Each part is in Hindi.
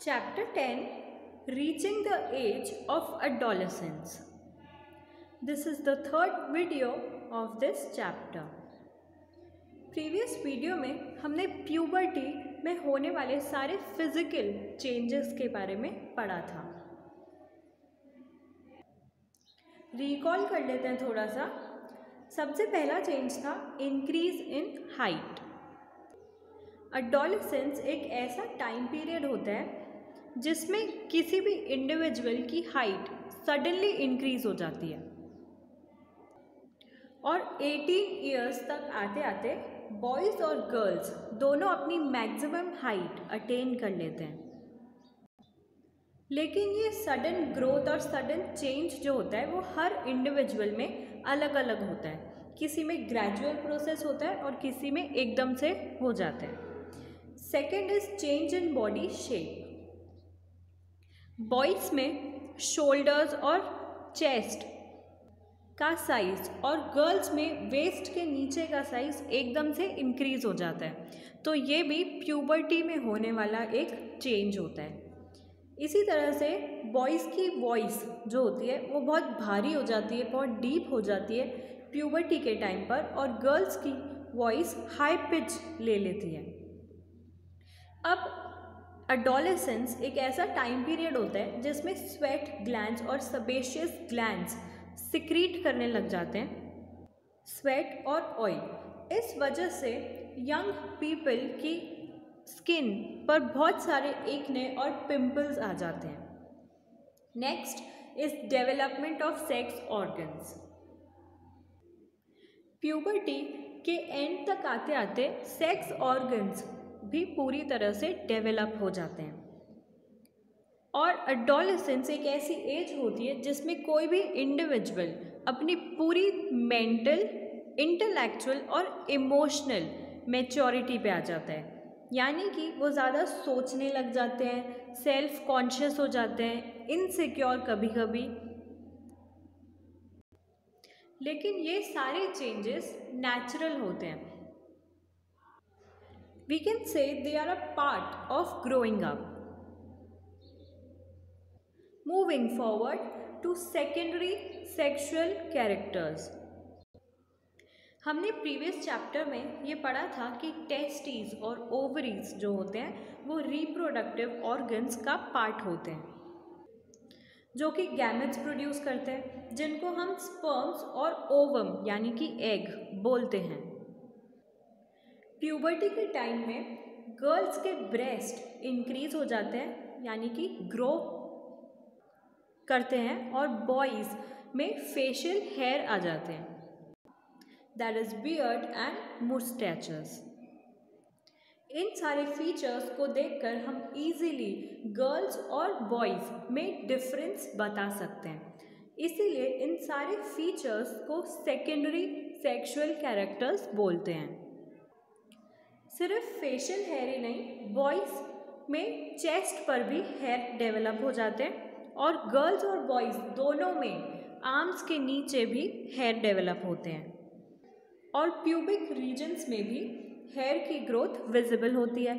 Chapter 10, Reaching the Age of Adolescence. This is the third video of this chapter. Previous video में हमने प्यूबर्टी में होने वाले सारे फिजिकल चेंजेस के बारे में पढ़ा था। रिकॉल कर लेते हैं थोड़ा सा। सबसे पहला चेंज था इंक्रीज इन हाइट। एडोलेसेंस एक ऐसा टाइम पीरियड होता है जिसमें किसी भी इंडिविजुअल की हाइट सडनली इंक्रीज हो जाती है और 18 इयर्स तक आते आते बॉयज़ और गर्ल्स दोनों अपनी मैक्सिमम हाइट अटेन कर लेते हैं। लेकिन ये सडन ग्रोथ और सडन चेंज जो होता है वो हर इंडिविजुअल में अलग अलग होता है। किसी में ग्रेजुअल प्रोसेस होता है और किसी में एकदम से हो जाता है। Second is change in body shape. Boys में शोल्डर्स और चेस्ट का साइज़ और गर्ल्स में वेस्ट के नीचे का साइज़ एकदम से इंक्रीज़ हो जाता है। तो ये भी प्यूबर्टी में होने वाला एक चेंज होता है। इसी तरह से बॉयज़ की वॉइस जो होती है वो बहुत भारी हो जाती है, बहुत डीप हो जाती है प्यूबर्टी के टाइम पर, और गर्ल्स की वॉइस हाई पिच ले लेती है। अब एडोलेसेंस एक ऐसा टाइम पीरियड होता है जिसमें स्वेट ग्लैंड्स और सेबेशियस ग्लैंड्स सिक्रीट करने लग जाते हैं स्वेट और ऑयल। इस वजह से यंग पीपल की स्किन पर बहुत सारे एक्ने और पिंपल्स आ जाते हैं। Next is development of sex organs. Puberty के एंड तक आते आते सेक्स ऑर्गन्स भी पूरी तरह से डेवलप हो जाते हैं और एडोलेसेंस एक ऐसी एज होती है जिसमें कोई भी इंडिविजुअल अपनी पूरी मेंटल, इंटेलेक्चुअल और इमोशनल मैच्योरिटी पे आ जाता है। यानी कि वो ज़्यादा सोचने लग जाते हैं, सेल्फ कॉन्शियस हो जाते हैं, इनसिक्योर कभी कभी। लेकिन ये सारे चेंजेस नेचुरल होते हैं। We can say they are a part of growing up. Moving forward to secondary sexual characters. हमने प्रीवियस चैप्टर में ये पढ़ा था कि टेस्टिस और ओवरीज जो होते हैं वो रिप्रोडक्टिव ऑर्गन्स का पार्ट होते हैं जो कि गैमेट्स प्रोड्यूस करते हैं, जिनको हम स्पर्म्स और ओवम यानी कि एग बोलते हैं। प्यूबर्टी के टाइम में गर्ल्स के ब्रेस्ट इंक्रीज हो जाते हैं यानी कि ग्रो करते हैं, और बॉयज़ में फेशियल हेयर आ जाते हैं, that is beard and moustaches. इन सारे फीचर्स को देखकर हम इजीली गर्ल्स और बॉयज़ में डिफरेंस बता सकते हैं। इसीलिए इन सारे फीचर्स को सेकेंडरी सेक्सुअल कैरेक्टर्स बोलते हैं। सिर्फ फेशियल हेयर ही नहीं, बॉयज़ में चेस्ट पर भी हेयर डेवलप हो जाते हैं और गर्ल्स और बॉयज़ दोनों में आर्म्स के नीचे भी हेयर डेवलप होते हैं और प्यूबिक रीजन्स में भी हेयर की ग्रोथ विजिबल होती है।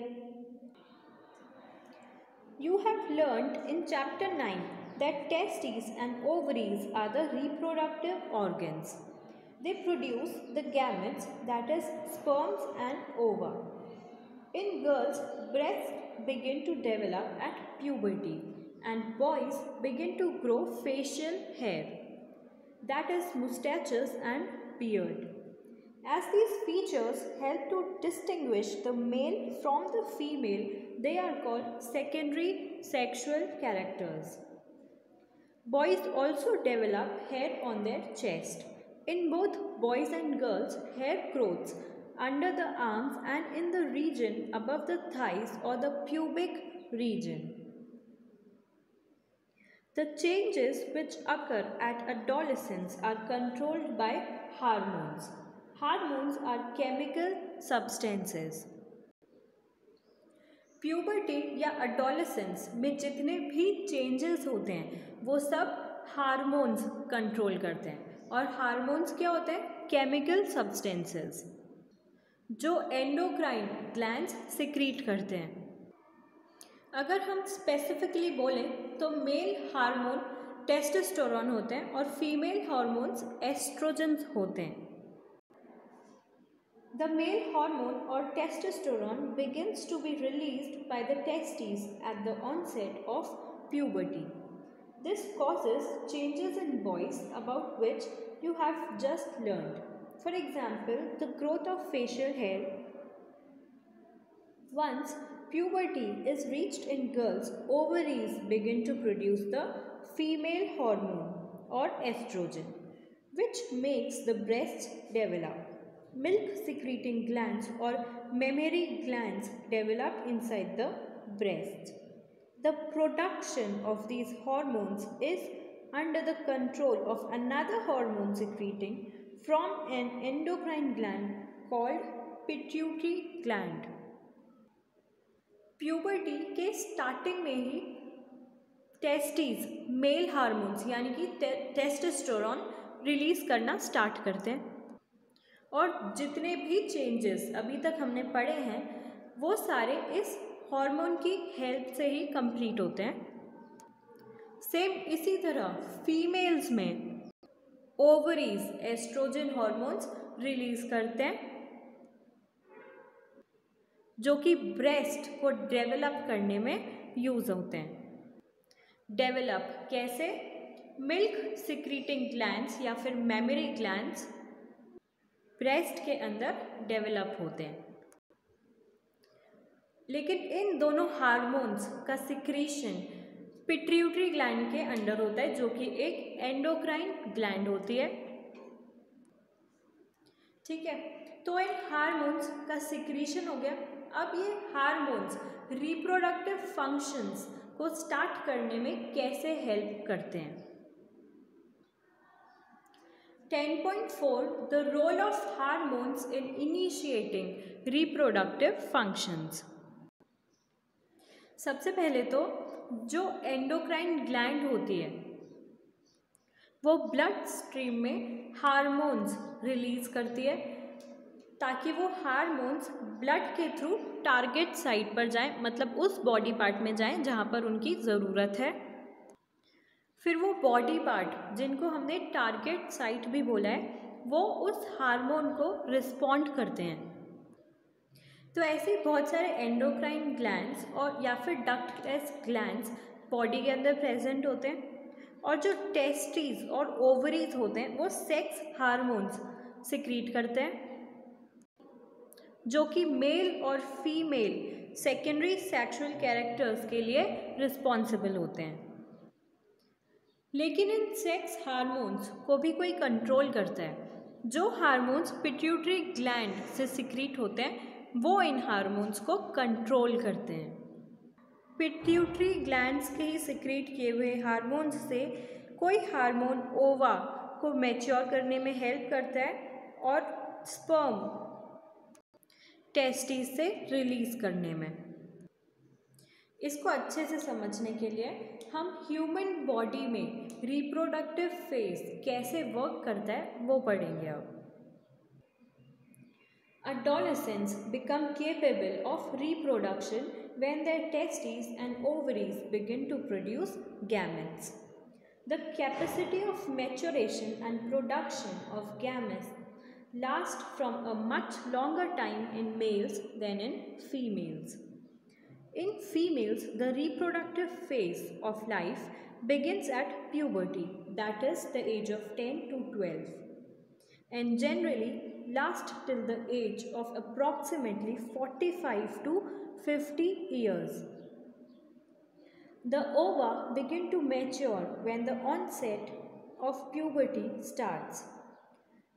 You have learned in chapter 9 that testis and ovaries are the reproductive organs. They produce the gametes, that is sperms and ova. In girls, breasts begin to develop at puberty and boys begin to grow facial hair, that is mustaches and beard. As these features help to distinguish the male from the female, they are called secondary sexual characters. Boys also develop hair on their chest. In both boys and girls, hair grows under the arms and in the region above the thighs or the pubic region. The changes which occur at adolescence are controlled by hormones. Hormones are chemical substances. Puberty या एडोलेसेंस में जितने भी चेंजेस होते हैं वो सब हार्मोन्स कंट्रोल करते हैं, और हार्मोन्स क्या होते हैं? केमिकल सब्सटेंसेस जो एंडोक्राइन ग्लैंड्स सिक्रीट करते हैं। अगर हम स्पेसिफिकली बोलें तो मेल हार्मोन टेस्टोस्टेरोन होते हैं और फीमेल हार्मोन्स एस्ट्रोजन्स होते हैं. The male hormone or testosterone begins to be released by the testes at the onset of puberty. This causes changes in boys about which you have just learned. For example, the growth of facial hair. Once puberty is reached in girls, ovaries begin to produce the female hormone or estrogen, which makes the breasts develop. Milk secreting glands or mammary glands develop inside the breast. The production of these hormones is under the control of another hormone secreting from an endocrine gland called pituitary gland. Puberty के स्टार्टिंग में ही टेस्टीज मेल हार्मोन्स यानी कि टेस्टोस्टेरोन रिलीज करना स्टार्ट करते हैं और जितने भी चेंजेस अभी तक हमने पढ़े हैं वो सारे इस हार्मोन की हेल्प से ही कंप्लीट होते हैं. सेम इसी तरह फीमेल्स में ओवरीज एस्ट्रोजन हार्मोन्स रिलीज करते हैं जो कि ब्रेस्ट को डेवलप करने में यूज होते हैं. डेवलप कैसे? मिल्क सिक्रीटिंग ग्लैंड्स या फिर मैमरी ग्लैंड्स ब्रेस्ट के अंदर डेवलप होते हैं. लेकिन इन दोनों हार्मोन्स का सिक्रीशन पिट्यूटरी ग्लैंड के अंडर होता है जो कि एक एंडोक्राइन ग्लैंड होती है. ठीक है, तो इन हार्मोन्स का सिक्रीशन हो गया. अब ये हार्मोन्स रिप्रोडक्टिव फंक्शंस को स्टार्ट करने में कैसे हेल्प करते हैं? 10.4 The role of hormones in initiating reproductive functions. सबसे पहले तो जो एंडोक्राइन ग्लैंड होती है वो ब्लड स्ट्रीम में हार्मोन्स रिलीज करती है ताकि वो हार्मोन्स ब्लड के थ्रू टारगेट साइट पर जाएं, मतलब उस बॉडी पार्ट में जाएं जहाँ पर उनकी ज़रूरत है. फिर वो बॉडी पार्ट जिनको हमने टारगेट साइट भी बोला है वो उस हार्मोन को रिस्पॉन्ड करते हैं. तो ऐसे बहुत सारे एंडोक्राइन ग्लैंड्स और या फिर डक्टलेस ग्लैंड्स बॉडी के अंदर प्रेजेंट होते हैं और जो टेस्टीज और ओवरीज होते हैं वो सेक्स हार्मोन्स सिक्रीट करते हैं जो कि मेल और फीमेल सेकेंडरी सेक्सुअल कैरेक्टर्स के लिए रिस्पॉन्सिबल होते हैं. लेकिन इन सेक्स हार्मोन्स को भी कोई कंट्रोल करता है. जो हार्मोन्स पिट्यूटरी ग्लैंड से सिक्रीट होते हैं वो इन हार्मोन्स को कंट्रोल करते हैं. पिट्यूटरी ग्लैंड्स के ही सिक्रीट किए हुए हार्मोन्स से कोई हार्मोन ओवा को मैच्योर करने में हेल्प करता है और स्पर्म टेस्टिस से रिलीज करने में. इसको अच्छे से समझने के लिए हम ह्यूमन बॉडी में रिप्रोडक्टिव फेज कैसे वर्क करता है वो पढ़ेंगे. अब Adolescents become capable of reproduction when their testes and ovaries begin to produce gametes. The capacity of maturation and production of gametes lasts from a much longer time in males than in females. In females, the reproductive phase of life begins at puberty, that is the age of 10 to 12, and generally last till the age of approximately 45 to 50 years. The ova begin to mature when the onset of puberty starts.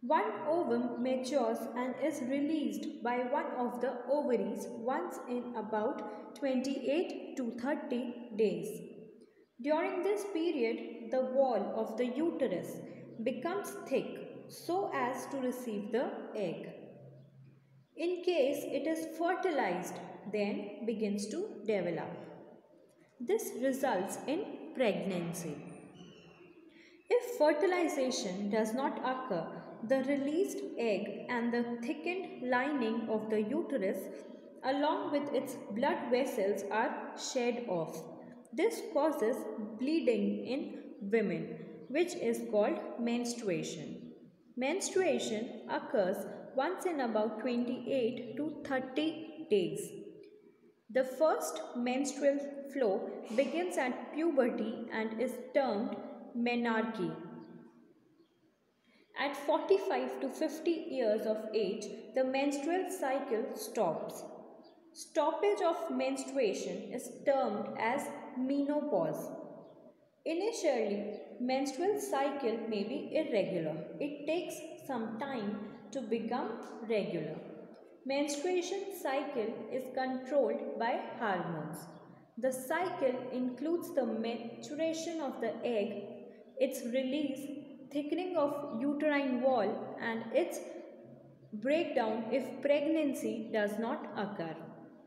One ovum matures and is released by one of the ovaries once in about 28 to 30 days. During this period, the wall of the uterus becomes thick so as to receive the egg. In case it is fertilized, then begins to develop. This results in pregnancy. If fertilization does not occur, the released egg and the thickened lining of the uterus along with its blood vessels are shed off. This causes bleeding in women, which is called menstruation. Menstruation occurs once in about 28 to 30 days. The first menstrual flow begins at puberty and is termed menarche. At 45 to 50 years of age, the menstrual cycle stops. Stoppage of menstruation is termed as menopause. Initially, menstrual cycle may be irregular. It takes some time to become regular. Menstruation cycle is controlled by hormones. The cycle includes the maturation of the egg, its release, thickening of uterine wall, and its breakdown if pregnancy does not occur.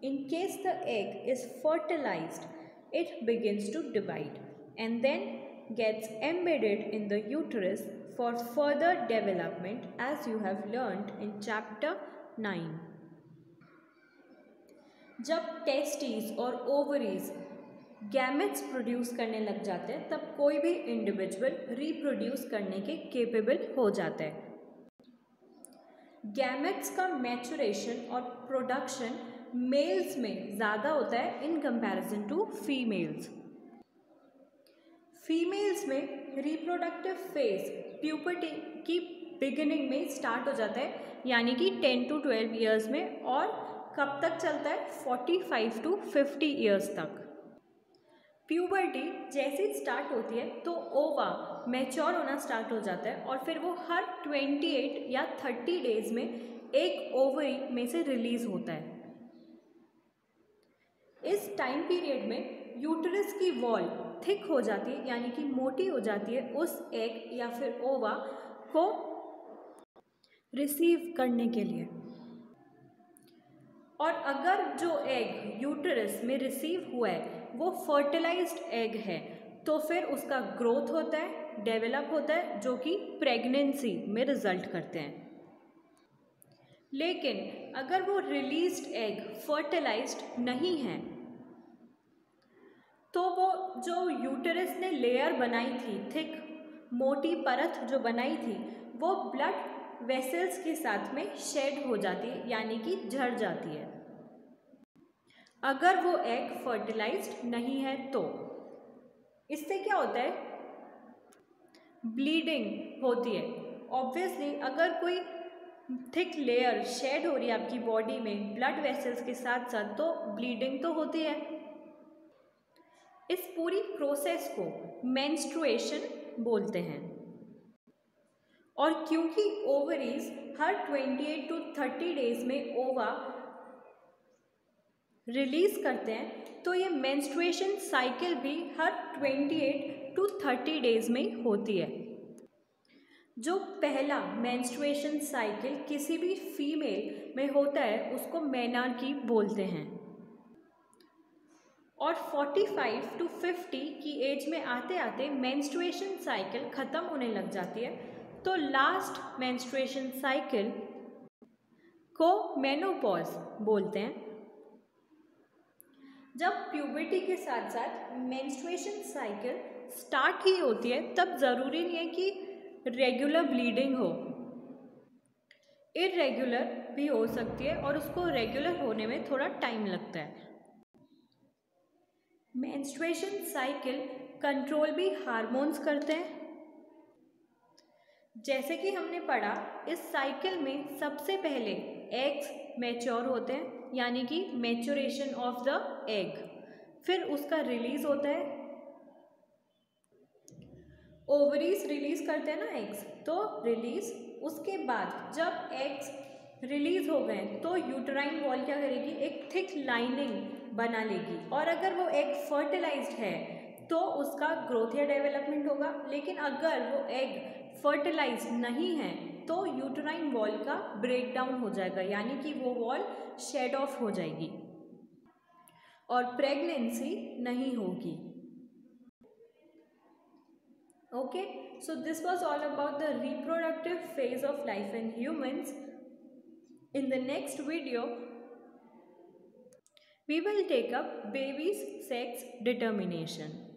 In case the egg is fertilized, it begins to divide and then gets embedded in the uterus for further development, as you have learned in chapter 9. जब टेस्टिस और ओवरीज गैमेट्स प्रोड्यूस करने लग जाते हैं तब कोई भी इंडिविजुअल रिप्रोड्यूस करने के केपेबल हो जाता है. गैमेट्स का मैचुरेशन और प्रोडक्शन मेल्स में ज़्यादा होता है in comparison to females. Females में रिप्रोडक्टिव फेज प्यूबर्टी की बिगिनिंग में स्टार्ट हो जाता है, यानी कि 10 to 12 ईयर्स में, और कब तक चलता है 45 to 50 ईयर्स तक. प्यूबर्टी जैसे ही स्टार्ट होती है तो ओवा मैच्योर होना स्टार्ट हो जाता है और फिर वो हर 28 या 30 डेज में एक ओवरी में से रिलीज होता है. इस टाइम पीरियड में यूटरस की वॉल थिक हो जाती है, यानी कि मोटी हो जाती है उस एग या फिर ओवा को रिसीव करने के लिए. और अगर जो एग यूटरस में रिसीव हुआ है वो फर्टिलाइज्ड एग है तो फिर उसका ग्रोथ होता है, डेवलप होता है, जो कि प्रेगनेंसी में रिजल्ट करते हैं. लेकिन अगर वो रिलीज्ड एग फर्टिलाइज्ड नहीं है तो वो जो यूटरस ने लेयर बनाई थी, थिक मोटी परत जो बनाई थी, वो ब्लड वेसल्स के साथ में शेड हो जाती है, यानी कि झड़ जाती है. अगर वो एग फर्टिलाइज्ड नहीं है तो इससे क्या होता है, ब्लीडिंग होती है. ऑब्वियसली अगर कोई थिक लेयर शेड हो रही है आपकी बॉडी में ब्लड वेसल्स के साथ साथ तो ब्लीडिंग तो होती है. इस पूरी प्रोसेस को मेंस्ट्रुएशन बोलते हैं. और क्योंकि ओवरीज हर 28 to 30 डेज में ओवा रिलीज करते हैं तो ये मेंस्ट्रुएशन साइकिल भी हर 28 to 30 डेज में होती है. जो पहला मेंस्ट्रुएशन साइकिल किसी भी फीमेल में होता है उसको मेनार्की बोलते हैं. और 45 to 50 की एज में आते आते मेंस्ट्रुएशन साइकिल ख़त्म होने लग जाती है, तो लास्ट मेंस्ट्रुएशन साइकिल को मेनोपॉज बोलते हैं. जब प्यूबर्टी के साथ साथ मेंस्ट्रुएशन साइकिल स्टार्ट ही होती है तब ज़रूरी नहीं है कि रेगुलर ब्लीडिंग हो, इरेगुलर भी हो सकती है और उसको रेगुलर होने में थोड़ा टाइम लगता है. मेंस्ट्रुएशन साइकिल कंट्रोल भी हार्मोन्स करते हैं. जैसे कि हमने पढ़ा, इस साइकिल में सबसे पहले एग्स मैच्योर होते हैं, यानी कि मैच्योरेशन ऑफ द एग, फिर उसका रिलीज होता है, ओवरीज रिलीज करते हैं ना एग्स, तो रिलीज. उसके बाद जब एग्स रिलीज हो गए तो यूटराइन वॉल क्या करेगी, एक थिक लाइनिंग बना लेगी. और अगर वो एग फर्टिलाइज्ड है तो उसका ग्रोथ या डेवलपमेंट होगा. लेकिन अगर वो एग फर्टिलाइज्ड नहीं है तो यूटराइन वॉल का ब्रेकडाउन हो जाएगा, यानी कि वो वॉल शेड ऑफ हो जाएगी और प्रेगनेंसी नहीं होगी. Okay, so this was all about the reproductive phase of life in humans. In the next video, We will take up baby's sex determination.